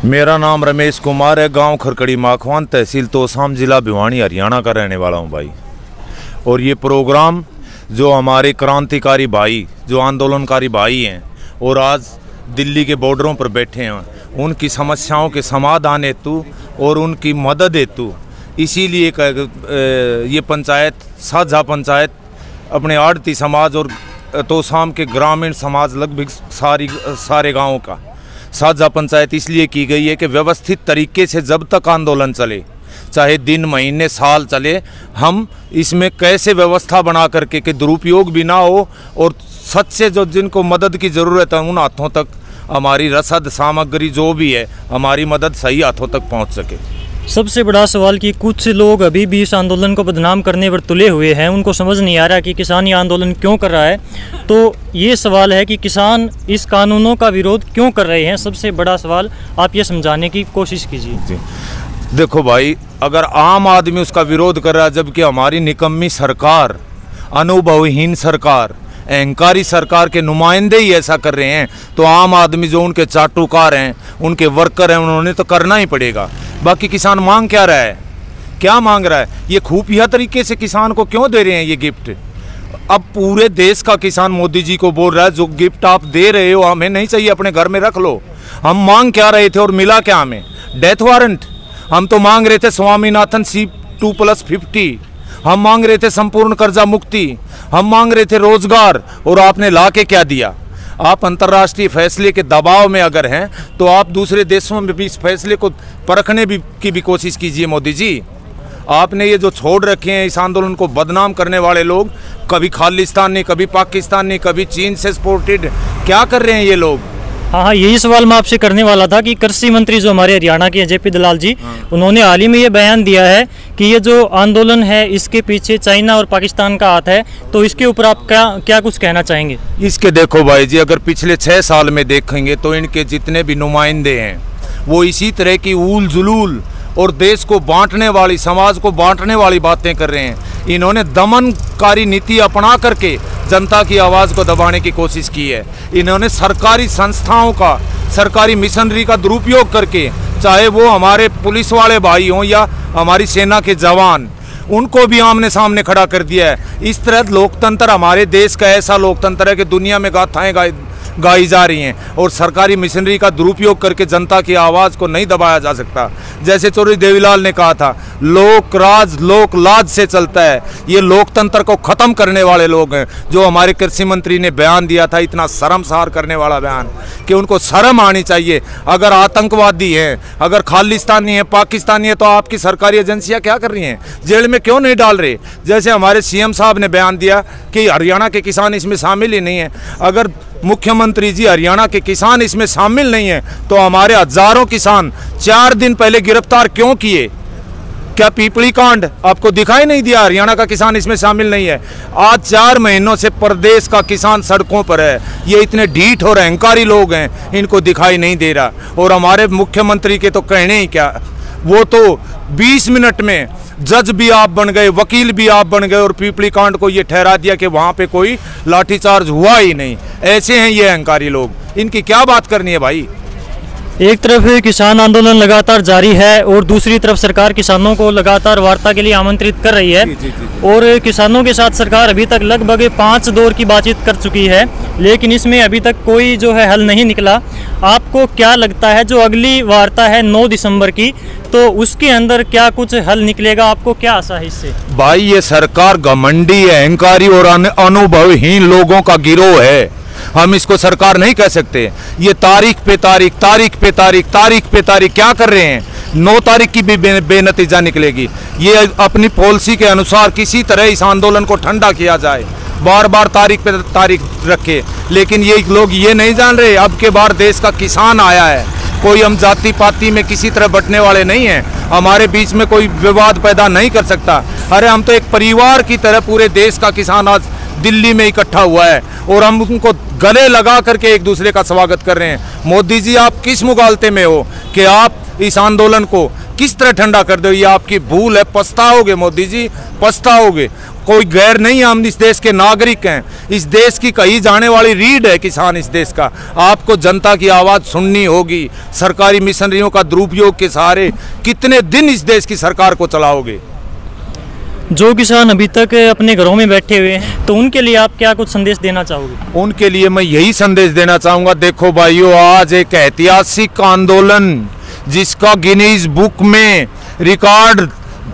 मेरा नाम रमेश कुमार है। गांव खरकड़ी माखवान, तहसील तोसाम, जिला भिवानी, हरियाणा का रहने वाला हूं भाई। और ये प्रोग्राम जो हमारे क्रांतिकारी भाई, जो आंदोलनकारी भाई हैं और आज दिल्ली के बॉर्डरों पर बैठे हैं, उनकी समस्याओं के समाधान हेतु और उनकी मदद हेतु, इसीलिए ये पंचायत, साझा पंचायत, अपने आड़ती समाज और तोसाम के ग्रामीण समाज, लगभग सारे गाँवों का साझा पंचायत इसलिए की गई है कि व्यवस्थित तरीके से जब तक आंदोलन चले, चाहे दिन, महीने, साल चले, हम इसमें कैसे व्यवस्था बना करके कि दुरुपयोग भी ना हो और सच्चे जो जिनको मदद की ज़रूरत है उन हाथों तक हमारी रसद सामग्री जो भी है, हमारी मदद सही हाथों तक पहुंच सके। सबसे बड़ा सवाल कि कुछ लोग अभी भी इस आंदोलन को बदनाम करने पर तुले हुए हैं, उनको समझ नहीं आ रहा कि किसान ये आंदोलन क्यों कर रहा है। तो ये सवाल है कि किसान इस कानूनों का विरोध क्यों कर रहे हैं, सबसे बड़ा सवाल आप ये समझाने की कोशिश कीजिए। जी देखो भाई, अगर आम आदमी उसका विरोध कर रहा है, जबकि हमारी निकम्मी सरकार, अनुभवहीन सरकार, अहंकारी सरकार के नुमाइंदे ही ऐसा कर रहे हैं, तो आम आदमी जो उनके चाटुकार हैं, उनके वर्कर हैं, उन्होंने तो करना ही पड़ेगा। बाकी किसान मांग क्या रहा है, क्या मांग रहा है? ये खुफिया तरीके से किसान को क्यों दे रहे हैं ये गिफ्ट? अब पूरे देश का किसान मोदी जी को बोल रहा है, जो गिफ्ट आप दे रहे हो हमें नहीं चाहिए, अपने घर में रख लो। हम मांग क्या रहे थे और मिला क्या हमें? Death warrant. हम तो मांग रहे थे स्वामीनाथन C2+50, हम मांग रहे थे संपूर्ण कर्जा मुक्ति, हम मांग रहे थे रोजगार, और आपने ला के क्या दिया? आप अंतर्राष्ट्रीय फैसले के दबाव में अगर हैं तो आप दूसरे देशों में भी इस फैसले को परखने की भी कोशिश कीजिए मोदी जी। आपने ये जो छोड़ रखे हैं इस आंदोलन को बदनाम करने वाले लोग, कभी खालिस्तानी, कभी पाकिस्तानी, कभी चीन से सपोर्टेड, क्या कर रहे हैं ये लोग? हाँ, यही सवाल मैं आपसे करने वाला था कि कृषि मंत्री जो हमारे हरियाणा के JP दलाल जी, उन्होंने हाल ही में ये बयान दिया है कि ये जो आंदोलन है इसके पीछे चाइना और पाकिस्तान का हाथ है। तो इसके ऊपर आप क्या कुछ कहना चाहेंगे? इसके देखो भाई जी, अगर पिछले 6 साल में देखेंगे तो इनके जितने भी नुमाइंदे हैं वो इसी तरह की ऊल जुलूल और देश को बांटने वाली, समाज को बांटने वाली बातें कर रहे हैं। इन्होंने दमनकारी नीति अपना करके जनता की आवाज़ को दबाने की कोशिश की है। इन्होंने सरकारी संस्थाओं का, सरकारी मिशनरी का दुरुपयोग करके, चाहे वो हमारे पुलिस वाले भाई हों या हमारी सेना के जवान, उनको भी आमने सामने खड़ा कर दिया है। इस तरह लोकतंत्र, हमारे देश का ऐसा लोकतंत्र है कि दुनिया में गाथाएं गाई जा रही हैं, और सरकारी मिशनरी का दुरुपयोग करके जनता की आवाज़ को नहीं दबाया जा सकता। जैसे चौधरी देवीलाल ने कहा था, लोक राज लोक लाज से चलता है। ये लोकतंत्र को ख़त्म करने वाले लोग हैं। जो हमारे कृषि मंत्री ने बयान दिया था, इतना शर्मसार करने वाला बयान कि उनको शर्म आनी चाहिए। अगर आतंकवादी हैं, अगर खालिस्तानी हैं, पाकिस्तानी हैं, तो आपकी सरकारी एजेंसियाँ क्या कर रही हैं? जेल में क्यों नहीं डाल रहे? जैसे हमारे CM साहब ने बयान दिया कि हरियाणा के किसान इसमें शामिल ही नहीं हैं। अगर मुख्यमंत्री जी हरियाणा के किसान इसमें शामिल नहीं है तो हमारे हजारों किसान 4 दिन पहले गिरफ्तार क्यों किए? क्या पीपली कांड आपको दिखाई नहीं दिया? हरियाणा का किसान इसमें शामिल नहीं है। आज 4 महीनों से प्रदेश का किसान सड़कों पर है। ये इतने ढीठ और अहंकारी लोग हैं, इनको दिखाई नहीं दे रहा। और हमारे मुख्यमंत्री के तो कहने ही क्या, वो तो 20 मिनट में जज भी आप बन गए, वकील भी आप बन गए, और पीपली कांड को ये ठहरा दिया कि वहाँ पे कोई लाठीचार्ज हुआ ही नहीं। ऐसे हैं ये अहंकारी लोग, इनकी क्या बात करनी है भाई? एक तरफ किसान आंदोलन लगातार जारी है और दूसरी तरफ सरकार किसानों को लगातार वार्ता के लिए आमंत्रित कर रही है। जी। और किसानों के साथ सरकार अभी तक लगभग 5 दौर की बातचीत कर चुकी है, लेकिन इसमें अभी तक कोई जो है हल नहीं निकला। आपको क्या लगता है, जो अगली वार्ता है 9 दिसंबर की, तो उसके अंदर क्या कुछ हल निकलेगा? आपको क्या आशा है इससे? भाई ये सरकार घमंडी है, अहंकारी और अनुभवहीन लोगों का गिरोह है। हम इसको सरकार नहीं कह सकते। ये तारीख पे तारीख क्या कर रहे हैं? 9 तारीख की भी बेनतीजा निकलेगी। ये अपनी पॉलिसी के अनुसार किसी तरह इस आंदोलन को ठंडा किया जाए, बार बार तारीख पे तारीख रखे, लेकिन ये लोग ये नहीं जान रहे अब के बार देश का किसान आया है। कोई हम जाति पाति में किसी तरह बंटने वाले नहीं हैं। हमारे बीच में कोई विवाद पैदा नहीं कर सकता। अरे हम तो एक परिवार की तरह पूरे देश का किसान आज दिल्ली में इकट्ठा हुआ है और हम उनको गले लगा करके एक दूसरे का स्वागत कर रहे हैं। मोदी जी, आप किस मुगालते में हो कि आप इस आंदोलन को किस तरह ठंडा कर दो? ये आपकी भूल है, पछताओगे मोदी जी, पछताओगे। कोई गैर नहीं, हम इस देश के नागरिक हैं। इस देश की कही जाने वाली रीढ़ है किसान इस देश का। आपको जनता की आवाज़ सुननी होगी। सरकारी मिशनरियों का दुरुपयोग के सहारे कितने दिन इस देश की सरकार को चलाओगे? जो किसान अभी तक अपने घरों में बैठे हुए हैं, तो उनके लिए आप क्या कुछ संदेश देना चाहोगे? उनके लिए मैं यही संदेश देना चाहूँगा, देखो भाइयों, आज एक ऐतिहासिक आंदोलन जिसका गिनीज बुक में रिकॉर्ड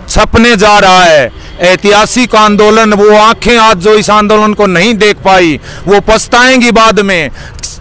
छपने जा रहा है, ऐतिहासिक आंदोलन। वो आंखें आज जो इस आंदोलन को नहीं देख पाई वो पछताएंगी बाद में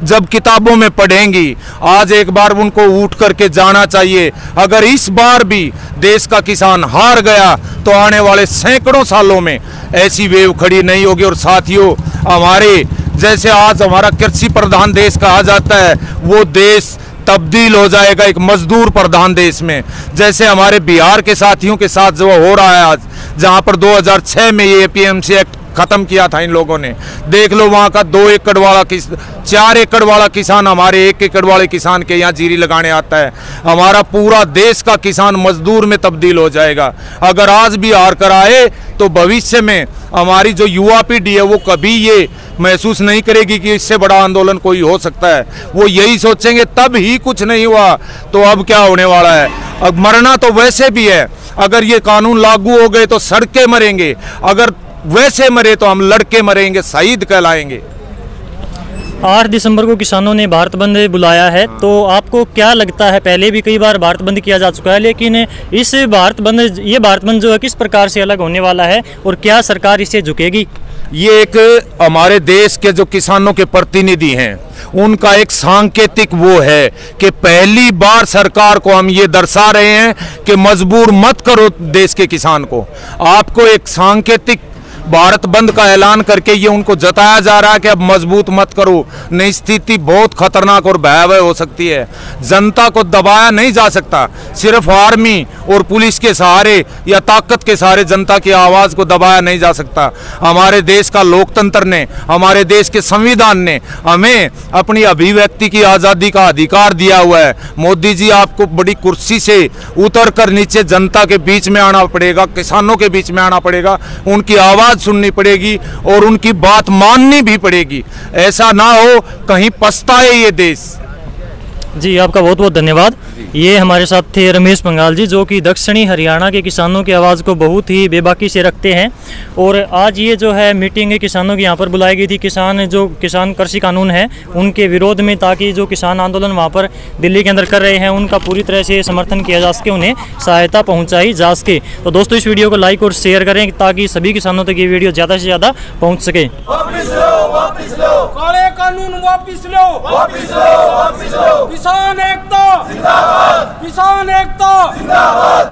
जब किताबों में पढ़ेंगी। आज एक बार उनको उठ करके जाना चाहिए। अगर इस बार भी देश का किसान हार गया तो आने वाले सैकड़ों सालों में ऐसी वेव खड़ी नहीं होगी। और साथियों, हमारे जैसे आज हमारा कृषि प्रधान देश कहा जाता है, वो देश तब्दील हो जाएगा एक मजदूर प्रधान देश में। जैसे हमारे बिहार के साथियों के साथ जो हो रहा है आज, जहां पर 2006 में ये APMC एक्ट खत्म किया था इन लोगों ने। देख लो, वहां का 2 एकड़ वाला 4 एकड़ वाला किसान हमारे 1 एकड़ वाले किसान के यहाँ जीरी लगाने आता है। हमारा पूरा देश का किसान मजदूर में तब्दील हो जाएगा। अगर आज भी हार कर आए तो भविष्य में हमारी जो युवा पीढ़ी है वो कभी ये महसूस नहीं करेगी कि इससे बड़ा आंदोलन कोई हो सकता है। वो यही सोचेंगे तब ही कुछ नहीं हुआ तो अब क्या होने वाला है। अब मरना तो वैसे भी है, अगर ये कानून लागू हो गए तो सड़के मरेंगे, अगर वैसे मरे तो हम लड़के मरेंगे, शहीद कहलाएंगे। 8 दिसंबर को किसानों ने भारत बंद बुलाया है, तो आपको क्या लगता है? पहले भी कई बार भारत बंद किया जा चुका है, लेकिन इस ये भारत बंद जो है किस प्रकार से अलग होने वाला है और क्या सरकार इससे झुकेगी? ये एक हमारे देश के जो किसानों के प्रतिनिधि हैं उनका एक सांकेतिक वो है कि पहली बार सरकार को हम ये दर्शा रहे हैं कि मजबूर मत करो देश के किसान को। आपको एक सांकेतिक भारत बंद का ऐलान करके ये उनको जताया जा रहा है कि अब मजबूत मत करो, नहीं स्थिति बहुत खतरनाक और भयावह हो सकती है। जनता को दबाया नहीं जा सकता, सिर्फ आर्मी और पुलिस के सहारे या ताकत के सहारे जनता की आवाज़ को दबाया नहीं जा सकता। हमारे देश का लोकतंत्र ने, हमारे देश के संविधान ने हमें अपनी अभिव्यक्ति की आज़ादी का अधिकार दिया हुआ है। मोदी जी, आपको बड़ी कुर्सी से उतर कर नीचे जनता के बीच में आना पड़ेगा, किसानों के बीच में आना पड़ेगा, उनकी आवाज़ सुननी पड़ेगी और उनकी बात माननी भी पड़ेगी। ऐसा ना हो कहीं पछताए ये देश। जी, आपका बहुत बहुत धन्यवाद। ये हमारे साथ थे रमेश पंगाल जी, जो कि दक्षिणी हरियाणा के किसानों की आवाज़ को बहुत ही बेबाकी से रखते हैं। और आज ये जो है मीटिंग किसानों की यहाँ पर बुलाई गई थी, किसान कृषि कानून है उनके विरोध में, ताकि जो किसान आंदोलन वहाँ पर दिल्ली के अंदर कर रहे हैं उनका पूरी तरह से समर्थन किया जा सके, उन्हें सहायता पहुँचाई जा सके। तो दोस्तों, इस वीडियो को लाइक और शेयर करें ताकि सभी किसानों तक ये वीडियो ज़्यादा से ज़्यादा पहुँच सके। काले कानून वापिस लो, वापिस लो, वापिस लो। किसान एकता जिंदाबाद, किसान एकता जिंदाबाद।